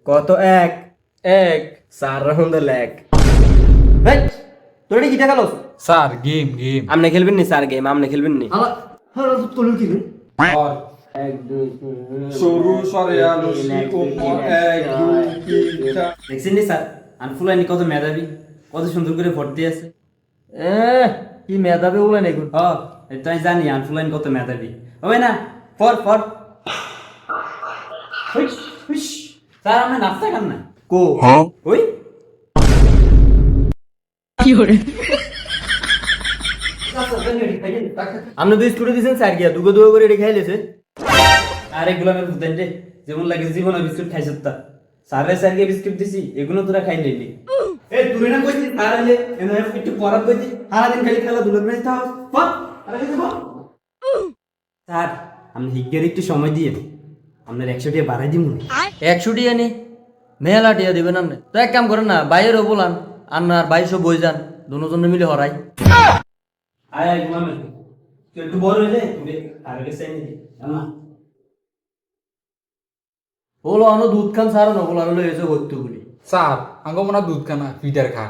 কত এক? এক। 4 রাউন্ডে লেগ। হেই, তোর এটা কি দেখালোস? Sir game game. আমনে খেলবেন নি স্যার গেম? আমনে খেলবেন নি? হালা হালা তোর কি রে? আর 1 2 সরু সরে আলো এক দুই তিন চার। দেখছেন নি স্যার আনফুলাইনি কত মেধাবী, কত সুন্দর করে ভর্তি আছে। কি মেধাবী বলেন এগুলো? হ এটা আমি জানি আনফুলাইন কত মেধাবী হবে না। পর পর হুইস, হুইস। স্যার আপনি নাচতে খান না কো ওই আপনি তো স্টুডিও দিয়েছেন স্যার গিয়া দুগো দুগো করে এটা খাইলেছে। আরে গোলামের ভুতেন রে, যেমন লাগে জীবনে বিস্কুট খাইছ তা স্যারের স্যারকে বিস্কুট দিছি এগুলো তোরা খাই নিলি। এ তুই না কইছিস স্যার আলে এনে একটু পড়া কইছি সারাদিন খালি খেলাধুলা করে থাও। পর আরে কিছু বল। স্যার আপনি হিগের একটু সময় দিয়ে আপনার 100 টাকা বাড়াই দিমু। 100 টিয়া নি মেলা টিয়া দিবেন আপনি তো এক কাম করেন না বাইরেও বলান আর 2200 বই যান দুজনে মিলে হরাই। আয় আয় গোলামের তুই একটু বড় হইলে তুই আর কাছে এনে দি না। বলো আনো দুধ খান সারা না বলো আনো এসে ভর্তি বলি। স্যার আঙ্গ মনে হয় দুধ খানা ফিটার খা।